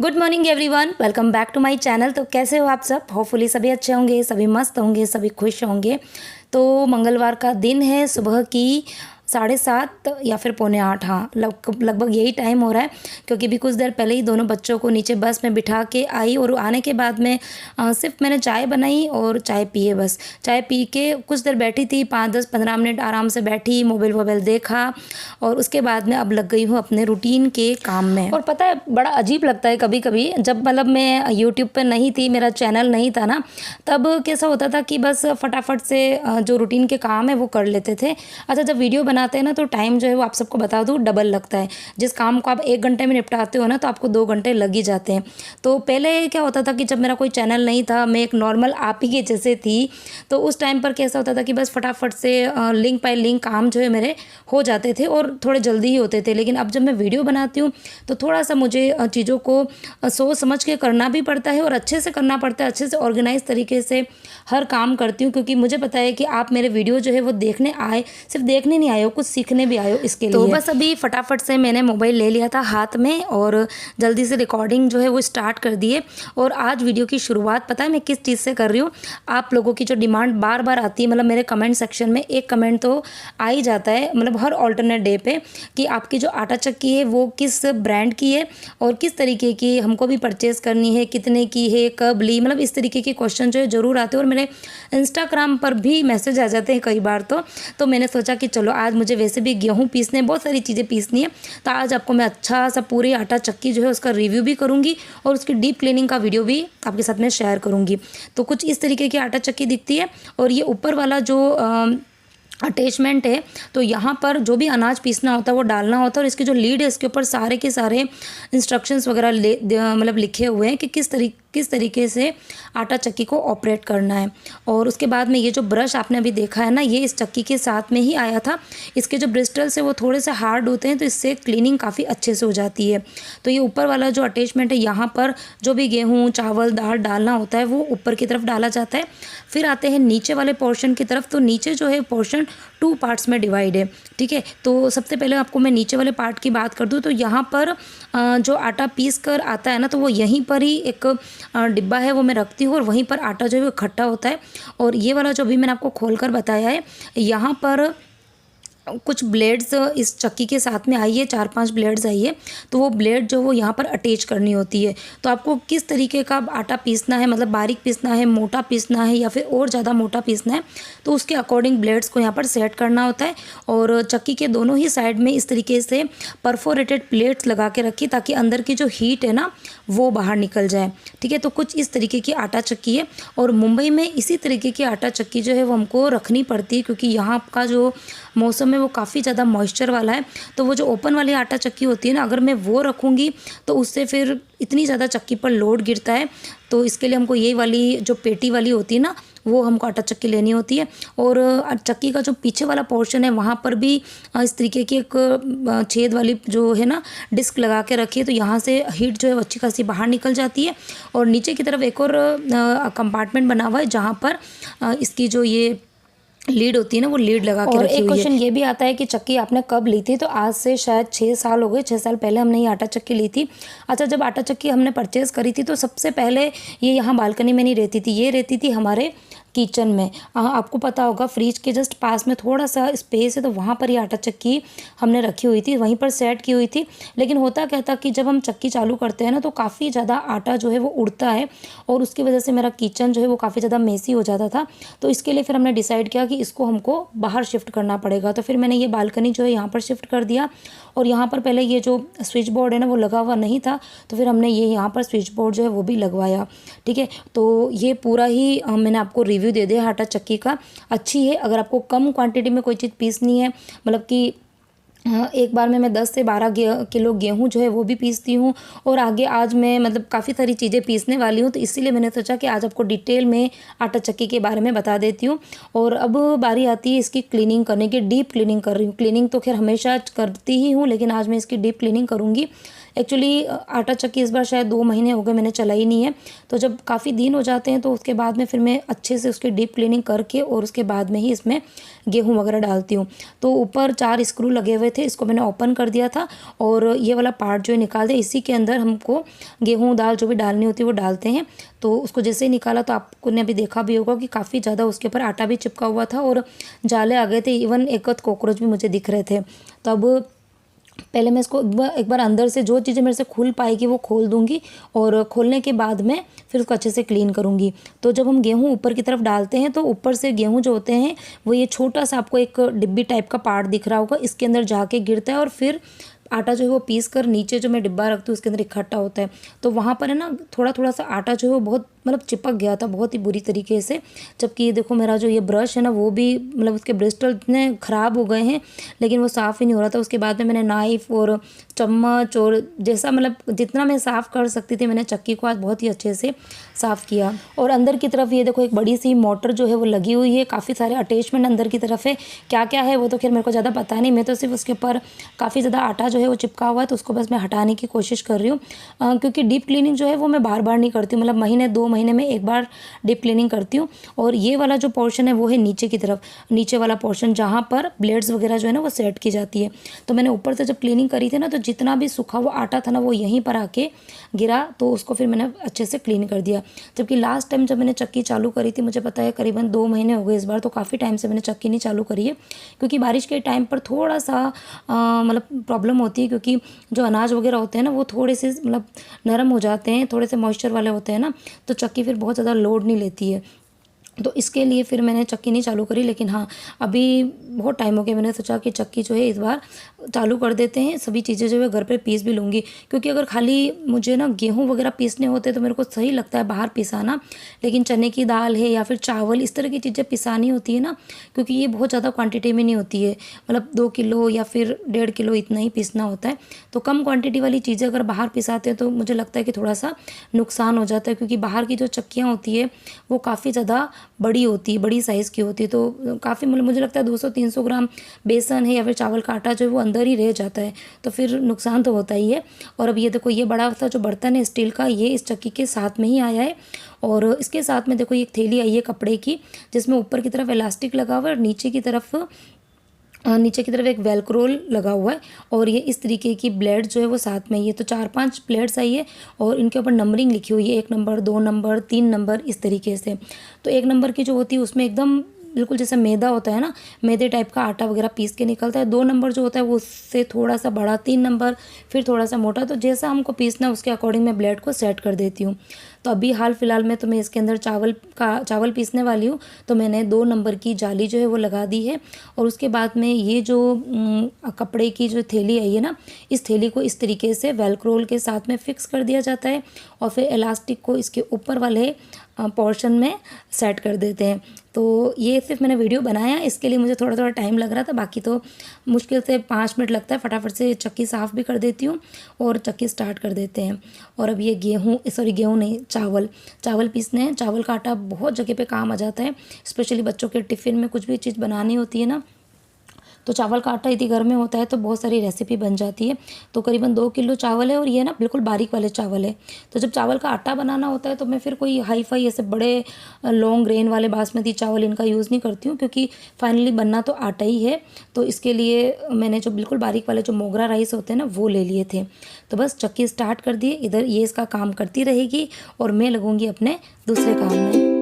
Good morning everyone, welcome back to my channel. तो कैसे हो आप सब? होपफुली सभी अच्छे होंगे, सभी मस्त होंगे, सभी खुश होंगे। तो मंगलवार का दिन है, सुबह की 7:30 या फिर 7:45, हाँ लगभग यही टाइम हो रहा है। क्योंकि अभी कुछ देर पहले ही दोनों बच्चों को नीचे बस में बिठा के आई और आने के बाद में सिर्फ मैंने चाय बनाई और चाय पिए। बस चाय पी के कुछ देर बैठी थी, 5-10-15 मिनट आराम से बैठी, मोबाइल वोबाइल देखा और उसके बाद में अब लग गई हूँ अपने रूटीन के काम में। और पता है, बड़ा अजीब लगता है कभी कभी, जब मतलब मैं यूट्यूब पर नहीं थी, मेरा चैनल नहीं था ना, तब कैसा होता था कि बस फटाफट से जो रूटीन के काम है वो कर लेते थे। अच्छा, जब वीडियो बनाते हैं ना तो टाइम जो है वो आप सबको बता दूँ डबल लगता है। जिस काम को आप 1 घंटे में निपटाते हो ना तो आपको 2 घंटे लग ही जाते हैं। तो पहले क्या होता था कि जब मेरा कोई चैनल नहीं था, मैं एक नॉर्मल आप ही के जैसे थी, तो उस टाइम पर कैसा होता था कि बस फटाफट से लिंक बाय लिंक काम जो है मेरे हो जाते थे और थोड़े जल्दी ही होते थे। लेकिन अब जब मैं वीडियो बनाती हूँ तो थोड़ा सा मुझे चीज़ों को सोच समझ के करना भी पड़ता है और अच्छे से करना पड़ता है, अच्छे से ऑर्गेनाइज तरीके से हर काम करती हूँ। क्योंकि मुझे पता है कि आप मेरे वीडियो जो है वो देखने आए, सिर्फ देखने नहीं आए हो, कुछ सीखने भी आए हो इसके लिए। तो बस अभी फटाफट से मैंने मोबाइल ले लिया था हाथ में और जल्दी से रिकॉर्डिंग जो है वो स्टार्ट कर दिए। और आज वीडियो की शुरुआत पता है मैं किस चीज़ से कर रही हूँ? आप लोगों की जो डिमांड बार बार आती है, मतलब मेरे कमेंट सेक्शन में एक कमेंट तो आ ही जाता है, मतलब हर ऑल्टरनेट डे पे, कि आपकी जो आटा चक्की है वो किस ब्रांड की है और किस तरीके की हमको भी परचेज़ करनी है, कितने की है, कब ली, मतलब इस तरीके के क्वेश्चन जो है ज़रूर आते हैं। और मेरे इंस्टाग्राम पर भी मैसेज आ जाते हैं कई बार। तो मैंने सोचा कि चलो आज मुझे वैसे भी गेहूँ पीसने, बहुत सारी चीज़ें पीसनी है, तो आज आपको मैं अच्छा सा पूरी आटा चक्की जो है उसका रिव्यू भी करूँगी और उसकी डीप क्लीनिंग का वीडियो भी आपके साथ में शेयर करूँगी। तो कुछ इस तरीके की आटा चक्की दिखती है और ये ऊपर वाला जो अटैचमेंट है, तो यहाँ पर जो भी अनाज पीसना होता है वो डालना होता है। और इसकी जो लीड है इसके ऊपर सारे के सारे इंस्ट्रक्शंस वगैरह मतलब लिखे हुए हैं कि किस तरीके से आटा चक्की को ऑपरेट करना है। और उसके बाद में ये जो ब्रश आपने अभी देखा है ना, ये इस चक्की के साथ में ही आया था। इसके जो ब्रिस्टल्स है वो थोड़े से हार्ड होते हैं, तो इससे क्लीनिंग काफ़ी अच्छे से हो जाती है। तो ये ऊपर वाला जो अटैचमेंट है, यहाँ पर जो भी गेहूँ चावल दाल डालना होता है वो ऊपर की तरफ डाला जाता है। फिर आते हैं नीचे वाले पोर्शन की तरफ। तो नीचे जो है पोर्शन 2 पार्ट्स में डिवाइड है, ठीक है। तो सबसे पहले आपको मैं नीचे वाले पार्ट की बात कर दूँ तो यहाँ पर जो आटा पीस कर आता है ना, तो वो यहीं पर ही एक डिब्बा है वो मैं रखती हूँ और वहीं पर आटा जो है वो इकट्ठा होता है। और ये वाला जो भी मैंने आपको खोलकर बताया है, यहाँ पर कुछ ब्लेड्स इस चक्की के साथ में आई है, 4-5 ब्लेड्स आई है। तो वो ब्लेड जो वो यहाँ पर अटैच करनी होती है। तो आपको किस तरीके का आटा पीसना है, मतलब बारीक पीसना है, मोटा पीसना है या फिर और ज़्यादा मोटा पीसना है, तो उसके अकॉर्डिंग ब्लेड्स को यहाँ पर सेट करना होता है। और चक्की के दोनों ही साइड में इस तरीके से परफोरेटेड प्लेट्स लगा के रखी ताकि अंदर की जो हीट है ना वो बाहर निकल जाए, ठीक है। तो कुछ इस तरीके की आटा चक्की है। और मुंबई में इसी तरीके की आटा चक्की जो है वो हमको रखनी पड़ती है क्योंकि यहाँ का जो मौसम है वो काफ़ी ज़्यादा मॉइस्चर वाला है। तो वो जो ओपन वाली आटा चक्की होती है ना, अगर मैं वो रखूँगी तो उससे फिर इतनी ज़्यादा चक्की पर लोड गिरता है। तो इसके लिए हमको यही वाली जो पेटी वाली होती है ना, वो हमको आटा चक्की लेनी होती है। और चक्की का जो पीछे वाला पोर्शन है वहाँ पर भी इस तरीके की एक छेद वाली जो है ना डिस्क लगा के रखी है। तो यहाँ से हीट जो है अच्छी खासी बाहर निकल जाती है। और नीचे की तरफ एक और कंपार्टमेंट बना हुआ है जहाँ पर इसकी जो ये लीड होती है ना वो लीड लगा के रखी हुई है। एक क्वेश्चन ये भी आता है कि चक्की आपने कब ली थी? तो आज से शायद 6 साल हो गए, 6 साल पहले हमने ये आटा चक्की ली थी। अच्छा, जब आटा चक्की हमने परचेज़ करी थी तो सबसे पहले ये यहाँ बालकनी में नहीं रहती थी, ये रहती थी हमारे किचन में। आपको पता होगा फ्रिज के जस्ट पास में थोड़ा सा स्पेस है, तो वहाँ पर ये आटा चक्की हमने रखी हुई थी, वहीं पर सेट की हुई थी। लेकिन होता क्या था कि जब हम चक्की चालू करते हैं ना तो काफ़ी ज़्यादा आटा जो है वो उड़ता है और उसकी वजह से मेरा किचन जो है वो काफ़ी ज़्यादा मेसी हो जाता था। तो इसके लिए फिर हमने डिसाइड किया कि इसको हमको बाहर शिफ्ट करना पड़ेगा। तो फिर मैंने ये बालकनी जो है यहाँ पर शिफ्ट कर दिया। और यहाँ पर पहले ये जो स्विच बोर्ड है ना वो लगा हुआ नहीं था, तो फिर हमने ये यहाँ पर स्विच बोर्ड जो है वो भी लगवाया, ठीक है। तो ये पूरा ही मैंने आपको रिव्यू दे दिया आटा चक्की का। अच्छी है, अगर आपको कम क्वांटिटी में कोई चीज़ पीसनी है, मतलब कि एक बार में मैं 10 से 12 किलो गेहूँ जो है वो भी पीसती हूँ। और आगे आज मैं मतलब काफ़ी सारी चीज़ें पीसने वाली हूँ, तो इसीलिए मैंने सोचा कि आज आपको डिटेल में आटा चक्की के बारे में बता देती हूँ। और अब बारी आती है इसकी क्लीनिंग करने की। डीप क्लीनिंग कर रही हूँ। क्लीनिंग तो खैर हमेशा करती ही हूँ, लेकिन आज मैं इसकी डीप क्लीनिंग करूँगी। एक्चुअली आटा चक्की इस बार शायद 2 महीने हो गए मैंने चलाई नहीं है। तो जब काफ़ी दिन हो जाते हैं तो उसके बाद में फिर मैं अच्छे से उसकी डीप क्लीनिंग करके और उसके बाद में ही इसमें गेहूँ वगैरह डालती हूँ। तो ऊपर 4 स्क्रू लगे हुए थे, इसको मैंने ओपन कर दिया था और ये वाला पार्ट जो है निकाल दिया। इसी के अंदर हमको गेहूँ दाल जो भी डालनी होती है वो डालते हैं। तो उसको जैसे ही निकाला तो आपको ने अभी देखा भी होगा कि काफ़ी ज़्यादा उसके ऊपर आटा भी चिपका हुआ था और जाले आ गए थे, इवन एक आध कॉकरोच भी मुझे दिख रहे थे। तो अब पहले मैं इसको एक बार अंदर से जो चीज़ें मेरे से खुल पाएगी वो खोल दूंगी और खोलने के बाद में फिर उसको अच्छे से क्लीन करूंगी। तो जब हम गेहूँ ऊपर की तरफ डालते हैं तो ऊपर से गेहूँ जो होते हैं वो ये छोटा सा आपको एक डिब्बी टाइप का पार्ट दिख रहा होगा, इसके अंदर जाके गिरता है और फिर आटा जो है वो पीस कर नीचे जो मैं डिब्बा रखती हूँ उसके अंदर इकट्ठा होता है। तो वहाँ पर है ना थोड़ा थोड़ा सा आटा जो है वो बहुत मतलब चिपक गया था बहुत ही बुरी तरीके से। जबकि ये देखो मेरा जो ये ब्रश है ना वो भी मतलब उसके ब्रिस्टल इतने ख़राब हो गए हैं लेकिन वो साफ़ ही नहीं हो रहा था। उसके बाद में मैंने नाइफ़ और चम्मच और जैसा मतलब जितना मैं साफ़ कर सकती थी मैंने चक्की को आज बहुत ही अच्छे से साफ़ किया। और अंदर की तरफ ये देखो एक बड़ी सी मोटर जो है वो लगी हुई है, काफ़ी सारे अटैचमेंट अंदर की तरफ है। क्या क्या है वो तो खैर मेरे को ज़्यादा पता नहीं, मैं तो सिर्फ उसके ऊपर काफ़ी ज़्यादा आटा जो है वो चिपका हुआ है तो उसको बस मैं हटाने की कोशिश कर रही हूँ। क्योंकि डीप क्लीनिंग जो है वो मैं बार बार नहीं करती हूँ, मतलब महीने 2 महीने में एक बार डीप क्लीनिंग करती हूँ। और ये वाला जो पोर्शन है वो है नीचे की तरफ, नीचे वाला पोर्शन जहाँ पर ब्लेड्स वगैरह जो है ना वो सेट की जाती है। तो मैंने ऊपर से जब क्लीनिंग करी थी ना तो जितना भी सूखा हुआ आटा था ना वो यहीं पर आके गिरा, तो उसको फिर मैंने अच्छे से क्लीन कर दिया। जबकि लास्ट टाइम जब मैंने चक्की चालू करी थी मुझे पता है करीबन 2 महीने हो गए इस बार, तो काफ़ी टाइम से मैंने चक्की नहीं चालू करी है क्योंकि बारिश के टाइम पर थोड़ा सा मतलब प्रॉब्लम होती है क्योंकि जो अनाज वगैरह होते हैं ना वो थोड़े से मतलब नरम हो जाते हैं, थोड़े से मॉइस्चर वाले होते हैं ना, तो चक्की फिर बहुत ज़्यादा लोड नहीं लेती है। तो इसके लिए फिर मैंने चक्की नहीं चालू करी। लेकिन हाँ अभी बहुत टाइम हो गया, मैंने सोचा कि चक्की जो है इस बार चालू कर देते हैं, सभी चीज़ें जो है घर पे पीस भी लूँगी। क्योंकि अगर खाली मुझे ना गेहूँ वगैरह पीसने होते तो मेरे को सही लगता है बाहर पिसाना, लेकिन चने की दाल है या फिर चावल इस तरह की चीज़ें पिसानी होती है ना, क्योंकि ये बहुत ज़्यादा क्वांटिटी में नहीं होती है, मतलब 2 किलो या फिर 1.5 किलो इतना ही पीसना होता है। तो कम क्वांटिटी वाली चीज़ें अगर बाहर पिसाते हैं तो मुझे लगता है कि थोड़ा सा नुकसान हो जाता है, क्योंकि बाहर की जो चक्कियाँ होती है वो काफ़ी ज़्यादा बड़ी होती है, बड़ी साइज़ की होती है। तो काफ़ी मतलब मुझे लगता है 200-300 ग्राम बेसन है या फिर चावल का आटा जो है वो अंदर ही रह जाता है, तो फिर नुकसान तो होता ही है। और अब ये देखो ये बड़ा सा जो बर्तन है स्टील का, ये इस चक्की के साथ में ही आया है। और इसके साथ में देखो ये एक थैली आई है कपड़े की, जिसमें ऊपर की तरफ इलास्टिक लगा हुआ है और नीचे की तरफ एक वेलक्रोल लगा हुआ है। और ये इस तरीके की ब्लेड जो है वो साथ में, ये तो 4-5 ब्लेड्स आई है और इनके ऊपर नंबरिंग लिखी हुई है, 1 नंबर 2 नंबर 3 नंबर इस तरीके से। तो 1 नंबर की जो होती है उसमें एकदम बिल्कुल जैसे मैदा होता है ना, मैदे टाइप का आटा वगैरह पीस के निकलता है। 2 नंबर जो होता है वो उससे थोड़ा सा बड़ा, 3 नंबर फिर थोड़ा सा मोटा। तो जैसा हमको पीसना है उसके अकॉर्डिंग मैं ब्लेड को सेट कर देती हूँ। तो अभी हाल फिलहाल में तो मैं इसके अंदर चावल पीसने वाली हूँ, तो मैंने 2 नंबर की जाली जो है वो लगा दी है। और उसके बाद में ये जो कपड़े की जो थैली आई है ना, इस थैली को इस तरीके से वेलक्रोल के साथ में फिक्स कर दिया जाता है और फिर इलास्टिक को इसके ऊपर वाले पोर्शन में सेट कर देते हैं। तो ये सिर्फ मैंने वीडियो बनाया, इसके लिए मुझे थोड़ा थोड़ा टाइम लग रहा था, बाकी तो मुश्किल से 5 मिनट लगता है, फटाफट से चक्की साफ़ भी कर देती हूँ और चक्की स्टार्ट कर देते हैं। और अब ये गेहूँ नहीं, चावल पीसने हैं। चावल का आटा बहुत जगह पे काम आ जाता है, स्पेशली बच्चों के टिफ़िन में कुछ भी चीज़ बनानी होती है ना, तो चावल का आटा यदि घर में होता है तो बहुत सारी रेसिपी बन जाती है। तो करीबन 2 किलो चावल है और ये ना बिल्कुल बारीक वाले चावल है। तो जब चावल का आटा बनाना होता है तो मैं फिर कोई हाई फाई ऐसे बड़े लॉन्ग ग्रेन वाले बासमती चावल इनका यूज़ नहीं करती हूँ, क्योंकि फाइनली बनना तो आटा ही है। तो इसके लिए मैंने जो बिल्कुल बारीक वाले जो मोगरा राइस होते हैं ना वो ले लिए थे। तो बस चक्की स्टार्ट कर दिए, इधर ये इसका काम करती रहेगी और मैं लगूँगी अपने दूसरे काम में।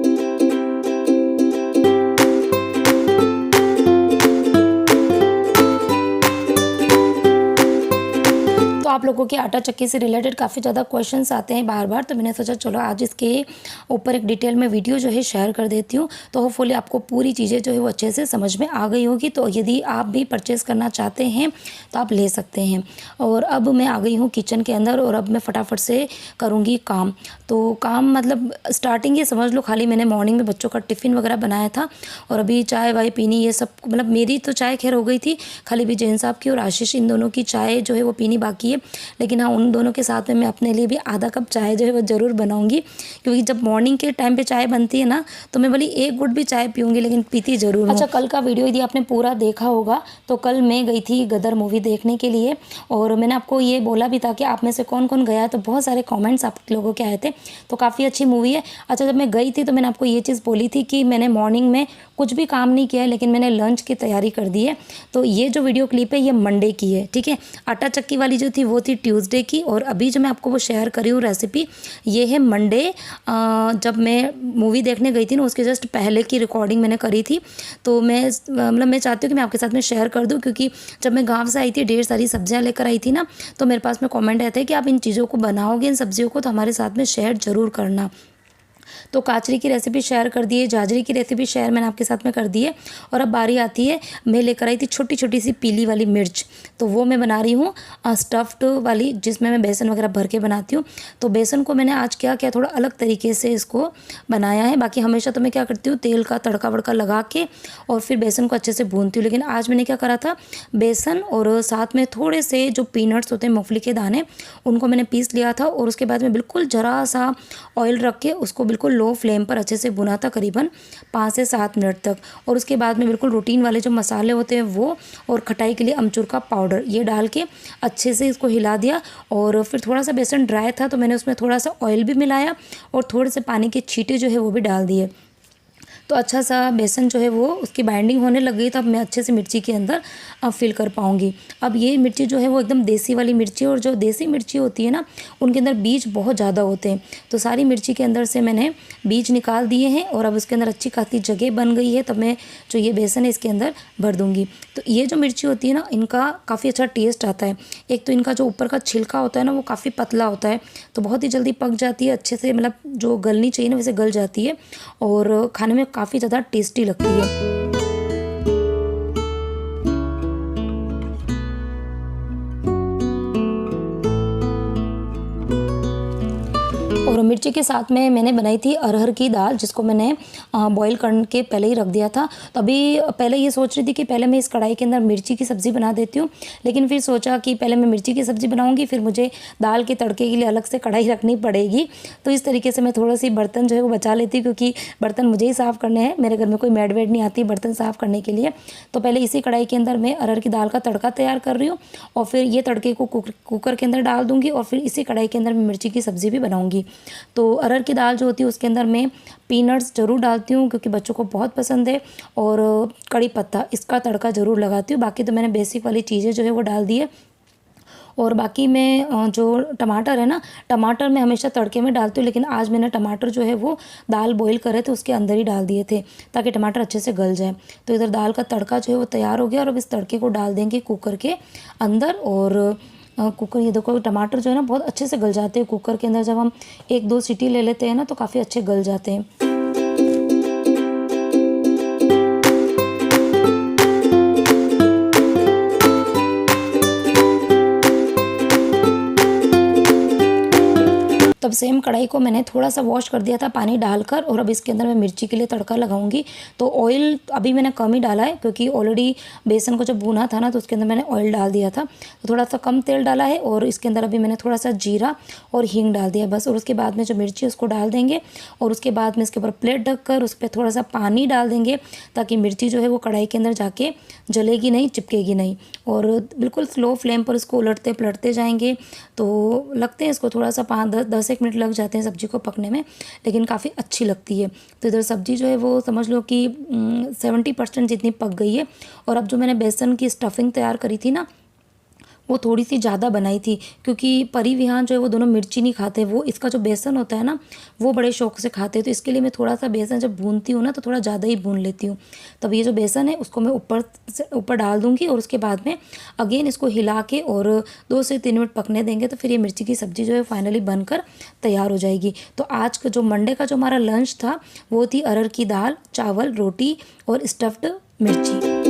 तो आप लोगों के आटा चक्की से रिलेटेड काफ़ी ज़्यादा क्वेश्चंस आते हैं बार बार, तो मैंने सोचा चलो आज इसके ऊपर एक डिटेल में वीडियो जो है शेयर कर देती हूँ। तो होपफुली आपको पूरी चीज़ें जो है वो अच्छे से समझ में आ गई होगी। तो यदि आप भी परचेज़ करना चाहते हैं तो आप ले सकते हैं। और अब मैं आ गई हूँ किचन के अंदर और अब मैं फटाफट से करूँगी काम। तो काम मतलब स्टार्टिंग ये समझ लो, खाली मैंने मॉर्निंग में बच्चों का टिफ़िन वगैरह बनाया था और अभी चाय वाय पीनी, ये सब मतलब मेरी तो चाय खैर हो गई थी, खाली भी जैन साहब की और आशीष इन दोनों की चाय जो है वो पीनी बाकी है। लेकिन हाँ, उन दोनों के साथ में मैं अपने लिए भी आधा कप चाय जो है वो ज़रूर बनाऊँगी, क्योंकि जब मॉर्निंग के टाइम पे चाय बनती है ना, तो मैं भले एक घुट भी चाय पीऊँगी लेकिन पीती ज़रूर हूँ। अच्छा, कल का वीडियो यदि आपने पूरा देखा होगा तो कल मैं गई थी गदर मूवी देखने के लिए, और मैंने आपको ये बोला भी था कि आप में से कौन कौन गया, तो बहुत सारे कमेंट्स आप लोगों के आए थे, तो काफ़ी अच्छी मूवी है। अच्छा, जब मैं गई थी तो मैंने आपको ये चीज़ बोली थी कि मैंने मॉर्निंग में कुछ भी काम नहीं किया है, लेकिन मैंने लंच की तैयारी कर दी है। तो ये जो वीडियो क्लिप है ये मंडे की है, ठीक है। आटा चक्की वाली जो थी वो थी ट्यूसडे की, और अभी जो मैं आपको वो शेयर करी हूँ रेसिपी, ये है मंडे, जब मैं मूवी देखने गई थी ना उसके जस्ट पहले की रिकॉर्डिंग मैंने करी थी। तो मैं मैं चाहती हूँ कि मैं आपके साथ में शेयर कर दूँ, क्योंकि जब मैं गाँव से आई थी ढेर सारी सब्जियाँ लेकर आई थी ना, तो मेरे पास में कमेंट आए थे कि आप इन चीज़ों को बनाओगे, इन सब्जियों को, तो हमारे साथ में शेयर ज़रूर करना। तो काचरी की रेसिपी शेयर कर दी है, जाजरी की रेसिपी शेयर मैंने आपके साथ में कर दी है। और अब बारी आती है, मैं लेकर आई थी छोटी छोटी सी पीली वाली मिर्च, तो वो मैं बना रही हूँ स्टफ्ड वाली, जिसमें मैं बेसन वगैरह भर के बनाती हूँ। तो बेसन को मैंने आज क्या किया, थोड़ा अलग तरीके से इसको बनाया है। बाकी हमेशा तो मैं क्या करती हूँ, तेल का तड़का वड़का लगा के और फिर बेसन को अच्छे से भूनती हूँ, लेकिन आज मैंने क्या करा था, बेसन और साथ में थोड़े से जो पीनट्स होते हैं, मूंगफली के दाने, उनको मैंने पीस लिया था, और उसके बाद में बिल्कुल ज़रा सा ऑयल रख के उसको बिल्कुल लो फ्लेम पर अच्छे से भुना था, करीबन 5 से 7 मिनट तक। और उसके बाद में बिल्कुल रूटीन वाले जो मसाले होते हैं वो, और खटाई के लिए अमचूर का पाउडर, ये डाल के अच्छे से इसको हिला दिया। और फिर थोड़ा सा बेसन ड्राई था तो मैंने उसमें थोड़ा सा ऑयल भी मिलाया, और थोड़े से पानी के छींटे जो है वो भी डाल दिए। तो अच्छा सा बेसन जो है वो उसकी बाइंडिंग होने लग गई, तो अब मैं अच्छे से मिर्ची के अंदर फिल कर पाऊँगी। अब ये मिर्ची जो है वो एकदम देसी वाली मिर्ची, और जो देसी मिर्ची होती है ना, उनके अंदर बीज बहुत ज़्यादा होते हैं। तो सारी मिर्ची के अंदर से मैंने बीज निकाल दिए हैं, और अब उसके अंदर अच्छी खासी जगह बन गई है। तब मैं जो ये बेसन है इसके अंदर भर दूँगी। तो ये जो मिर्ची होती है ना, इनका काफ़ी अच्छा टेस्ट आता है। एक तो इनका जो ऊपर का छिलका होता है ना, वो काफ़ी पतला होता है, तो बहुत ही जल्दी पक जाती है अच्छे से, मतलब जो गलनी चाहिए ना वैसे गल जाती है, और खाने में काफ़ी ज़्यादा टेस्टी लगती है। और मिर्ची के साथ में मैंने बनाई थी अरहर की दाल, जिसको मैंने बॉईल करके पहले ही रख दिया था। तो अभी पहले ये सोच रही थी कि पहले मैं इस कढ़ाई के अंदर मिर्ची की सब्ज़ी बना देती हूँ, लेकिन फिर सोचा कि पहले मैं मिर्ची की सब्ज़ी बनाऊँगी, फिर मुझे दाल के तड़के के लिए अलग से कढ़ाई रखनी पड़ेगी। तो इस तरीके से मैं थोड़ा सी बर्तन जो है वो बचा लेती हूँ, क्योंकि बर्तन मुझे ही साफ़ करने हैं, मेरे घर में कोई मैड वेड नहीं आती बर्तन साफ़ करने के लिए। तो पहले इसी कढ़ाई के अंदर मैं अरहर की दाल का तड़का तैयार कर रही हूँ, और फिर ये तड़के को कुकर के अंदर डाल दूँगी, और फिर इसी कढ़ाई के अंदर मैं मिर्ची की सब्ज़ी भी बनाऊँगी। तो अरहर की दाल जो होती है उसके अंदर मैं पीनट्स ज़रूर डालती हूँ, क्योंकि बच्चों को बहुत पसंद है, और कड़ी पत्ता, इसका तड़का ज़रूर लगाती हूँ। बाकी तो मैंने बेसिक वाली चीज़ें जो है वो डाल दी है। और बाकी मैं जो टमाटर है ना, टमाटर मैं हमेशा तड़के में डालती हूँ, लेकिन आज मैंने टमाटर जो है वो दाल बॉईल करे थे उसके अंदर ही डाल दिए थे, ताकि टमाटर अच्छे से गल जाए। तो इधर दाल का तड़का जो है वो तैयार हो गया, और अब इस तड़के को डाल देंगे कुकर के अंदर। और कुकर, ये देखो टमाटर जो है ना बहुत अच्छे से गल जाते हैं कुकर के अंदर, जब हम 1-2 सीटी ले लेते हैं ना तो काफ़ी अच्छे गल जाते हैं। तब सेम कढ़ाई को मैंने थोड़ा सा वॉश कर दिया था पानी डालकर, और अब इसके अंदर मैं मिर्ची के लिए तड़का लगाऊंगी। तो ऑयल अभी मैंने कम ही डाला है, क्योंकि ऑलरेडी बेसन को जब भूना था ना तो उसके अंदर मैंने ऑयल डाल दिया था, तो थोड़ा सा कम तेल डाला है। और इसके अंदर अभी मैंने थोड़ा सा जीरा और हींग डाल दिया बस। और उसके बाद में जो मिर्ची उसको डाल देंगे, और उसके बाद में इसके ऊपर प्लेट ढककर उस पर थोड़ा सा पानी डाल देंगे, ताकि मिर्ची जो है वो कढ़ाई के अंदर जाके जलेगी नहीं, चिपकेगी नहीं। और बिल्कुल स्लो फ्लेम पर इसको उलटते पलटते जाएंगे। तो लगते हैं इसको थोड़ा सा 5-10 मिनट लग जाते हैं सब्ज़ी को पकने में, लेकिन काफ़ी अच्छी लगती है। तो इधर सब्ज़ी जो है वो समझ लो कि 70% जितनी पक गई है। और अब जो मैंने बेसन की स्टफिंग तैयार करी थी ना, वो थोड़ी सी ज़्यादा बनाई थी, क्योंकि परी विहान जो है वो दोनों मिर्ची नहीं खाते, वो इसका जो बेसन होता है ना वो बड़े शौक से खाते हैं। तो इसके लिए मैं थोड़ा सा बेसन जब भूनती हूँ ना तो थोड़ा ज़्यादा ही भून लेती हूँ। तब ये जो बेसन है उसको मैं ऊपर डाल दूँगी, और उसके बाद में अगेन इसको हिला के और 2 से 3 मिनट पकने देंगे, तो फिर ये मिर्ची की सब्ज़ी जो है फाइनली बनकर तैयार हो जाएगी। तो आज का जो मंडे का जो हमारा लंच था वो थी अरहर की दाल, चावल, रोटी और स्टफ्ड मिर्ची।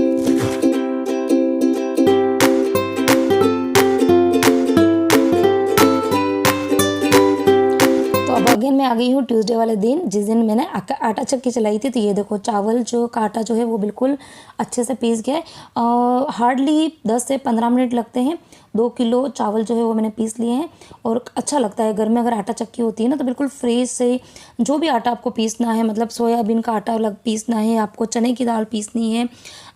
अगेन मैं आ गई हूँ ट्यूसडे वाले दिन, जिस दिन मैंने आटा चक्की चलाई थी। तो ये देखो चावल जो का आटा जो है वो बिल्कुल अच्छे से पीस गया है। हार्डली 10 से 15 मिनट लगते हैं 2 किलो चावल जो है वो मैंने पीस लिए हैं। और अच्छा लगता है घर में अगर आटा चक्की होती है ना, तो बिल्कुल फ्रेश से जो भी आटा आपको पीसना है, मतलब सोयाबीन का आटा अलग पीसना है, आपको चने की दाल पीसनी है,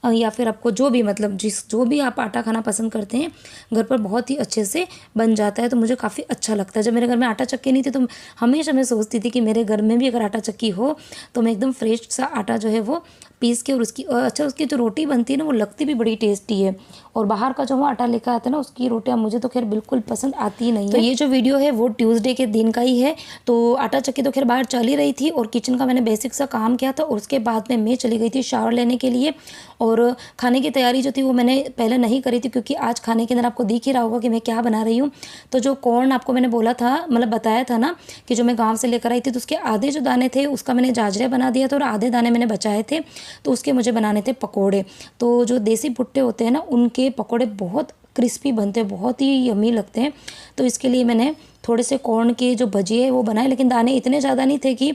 या फिर आपको जो भी मतलब जो भी आप आटा खाना पसंद करते हैं, घर पर बहुत ही अच्छे से बन जाता है। तो मुझे काफ़ी अच्छा लगता है। जब मेरे घर में आटा चक्की नहीं थी तो हमेशा मैं सोचती थी कि मेरे घर में भी अगर आटा चक्की हो तो मैं एकदम फ्रेश सा आटा जो है वो पीस के, और उसकी जो रोटी बनती है ना, वो लगती भी बड़ी टेस्टी है। और बाहर का जो वो आटा लेकर आते हैं ना, उसकी रोटियाँ मुझे तो खैर बिल्कुल पसंद आती ही नहीं है। तो ये जो वीडियो है वो ट्यूसडे के दिन का ही है। तो आटा चक्की तो खैर बाहर चल ही रही थी और किचन का मैंने बेसिक सा काम किया था, और उसके बाद में मैं चली गई थी शावर लेने के लिए। और खाने की तैयारी जो थी वो मैंने पहले नहीं करी थी, क्योंकि आज खाने के अंदर आपको दिख ही रहा होगा कि मैं क्या बना रही हूँ। तो जो कॉर्न आपको मैंने बोला था, मतलब बताया था ना, कि जो मैं गाँव से लेकर आई थी, तो उसके आधे जो दाने थे उसका मैंने जाजरे बना दिया था, और आधे दाने मैंने बचाए थे, तो उसके मुझे बनाने थे पकोड़े। तो जो देसी भुट्टे होते हैं ना, उनके पकोड़े बहुत क्रिस्पी बनते हैं, बहुत ही यम्मी लगते हैं। तो इसके लिए मैंने थोड़े से कॉर्न के जो भजिए वो बनाए, लेकिन दाने इतने ज़्यादा नहीं थे कि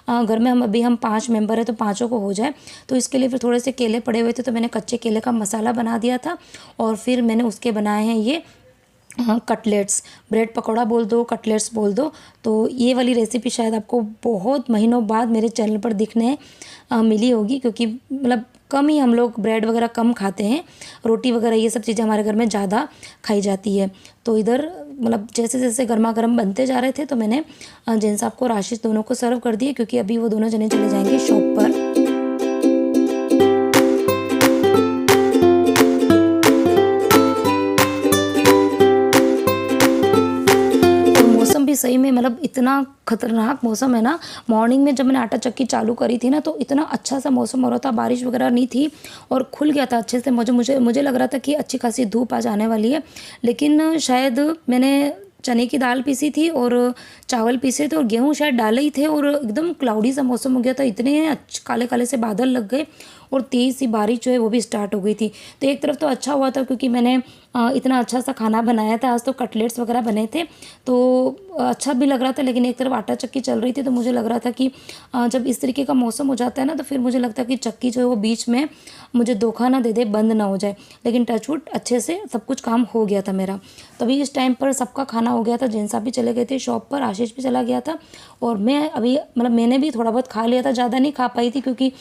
घर में हम 5 मेंबर हैं तो पाँचों को हो जाए। तो इसके लिए फिर थोड़े से केले पड़े हुए थे, तो मैंने कच्चे केले का मसाला बना दिया था, और फिर मैंने उसके बनाए हैं ये कटलेट्स। ब्रेड पकौड़ा बोल दो, कटलेट्स बोल दो। तो ये वाली रेसिपी शायद आपको बहुत महीनों बाद मेरे चैनल पर दिखने मिली होगी, क्योंकि मतलब कम ही हम लोग ब्रेड वगैरह कम खाते हैं, रोटी वगैरह ये सब चीज़ें हमारे घर में ज़्यादा खाई जाती है। तो इधर मतलब जैसे जैसे गर्मा गर्म बनते जा रहे थे, तो मैंने जैन साहब को और आशीष दोनों को सर्व कर दिए, क्योंकि अभी वो दोनों जने चले जाएंगे शॉप पर। भी सही में मतलब इतना खतरनाक मौसम है ना। मॉर्निंग में जब मैंने आटा चक्की चालू करी थी ना, तो इतना अच्छा सा मौसम हो रहा था, बारिश वगैरह नहीं थी, और खुल गया था अच्छे से। मुझे लग रहा था कि अच्छी खासी धूप आज आने वाली है, लेकिन शायद मैंने चने की दाल पीसी थी और चावल पीसे थे और गेहूँ शायद डाले ही थे, और एकदम क्लाउडी सा मौसम हो गया था। इतने काले काले से बादल लग गए और तेज़ सी बारिश जो है वो भी स्टार्ट हो गई थी। तो एक तरफ तो अच्छा हुआ था, क्योंकि मैंने इतना अच्छा सा खाना बनाया था। आज तो कटलेट्स वगैरह बने थे, तो अच्छा भी लग रहा था। लेकिन एक तरफ आटा चक्की चल रही थी, तो मुझे लग रहा था कि जब इस तरीके का मौसम हो जाता है ना, तो फिर मुझे लगता है कि चक्की जो है वो बीच में मुझे धोखा ना दे दे, बंद ना हो जाए। लेकिन टचवुड अच्छे से सब कुछ काम हो गया था मेरा। तभी इस टाइम पर सबका खाना हो गया था। जैन साहब भी चले गए थे शॉप पर, आशीष भी चला गया था, और मैं अभी मतलब मैंने भी थोड़ा बहुत खा लिया था, ज़्यादा नहीं खा पाई थी, क्योंकि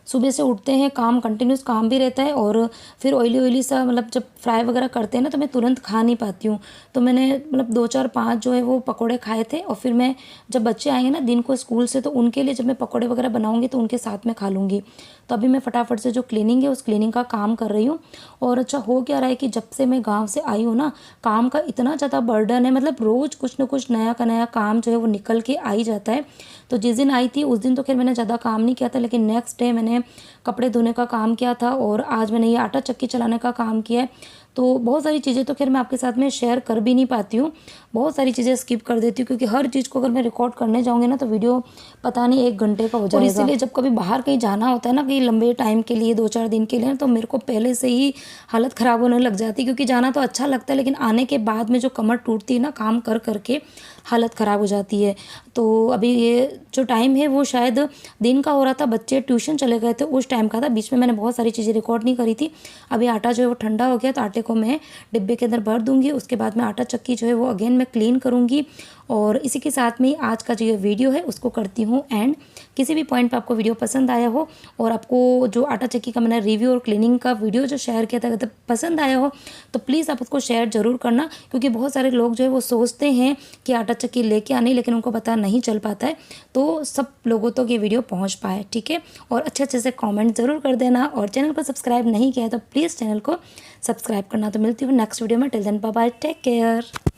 सुबह से उठते हैं, काम कंटिन्यूस काम भी रहता है, और फिर ऑयली सा मतलब जब फ्राई वगैरह करते हैं ना, तो मैं तुरंत खा नहीं पाती हूँ। तो मैंने मतलब 2 4 5 जो है वो पकोड़े खाए थे, और फिर मैं जब बच्चे आएंगे ना दिन को स्कूल से, तो उनके लिए जब मैं पकोड़े वगैरह बनाऊँगी तो उनके साथ में खा लूँगी। तो अभी मैं फटाफट से जो क्लीनिंग है उस क्लीनिंग का काम कर रही हूँ। और अच्छा हो क्या रहा है कि जब से मैं गाँव से आई हूँ ना, काम का इतना ज़्यादा बर्डन है, मतलब रोज़ कुछ ना कुछ नया का नया काम जो है वो निकल के आ ही जाता है। तो जिस दिन आई थी उस दिन तो खैर मैंने ज़्यादा काम नहीं किया था, लेकिन नेक्स्ट डे मैंने कपड़े धोने का काम किया था, और आज मैंने ये आटा चक्की चलाने का काम किया है। तो बहुत सारी चीज़ें तो खैर मैं आपके साथ में शेयर कर भी नहीं पाती हूँ, बहुत सारी चीज़ें स्किप कर देती हूँ, क्योंकि हर चीज़ को अगर मैं रिकॉर्ड करने जाऊँगी ना, तो वीडियो पता नहीं 1 घंटे का हो जाएगा। और इसीलिए जब कभी बाहर कहीं जाना होता है ना, कहीं लंबे टाइम के लिए 2 4 दिन के लिए, तो मेरे को पहले से ही हालत ख़राब होने लग जाती है, क्योंकि जाना तो अच्छा लगता है, लेकिन आने के बाद में जो कमर टूटती है ना, काम कर करके हालत ख़राब हो जाती है। तो अभी ये जो टाइम है वो शायद दिन का हो रहा था, बच्चे ट्यूशन चले गए थे उस टाइम का था। बीच में मैंने बहुत सारी चीज़ें रिकॉर्ड नहीं करी थी। अभी आटा जो है वो ठंडा हो गया, तो आटे को मैं डिब्बे के अंदर भर दूंगी। उसके बाद में आटा चक्की जो है वो अगेन मैं क्लीन करूँगी। और इसी के साथ में आज का जो ये वीडियो है उसको करती हूँ एंड। किसी भी पॉइंट पर आपको वीडियो पसंद आया हो, और आपको जो आटा चक्की का मैंने रिव्यू और क्लीनिंग का वीडियो जो शेयर किया था अगर पसंद आया हो, तो प्लीज़ आप उसको शेयर ज़रूर करना, क्योंकि बहुत सारे लोग जो है वो सोचते हैं कि आटा चक्की लेके आनी, लेकिन उनको पता नहीं चल पाता है। तो सब लोगों तक ये वीडियो पहुँच पाए, ठीक है। और अच्छे से कॉमेंट ज़रूर कर देना, और चैनल को सब्सक्राइब नहीं किया है तो प्लीज़ चैनल को सब्सक्राइब करना। तो मिलती हूँ नेक्स्ट वीडियो में। Till then bye bye, take care.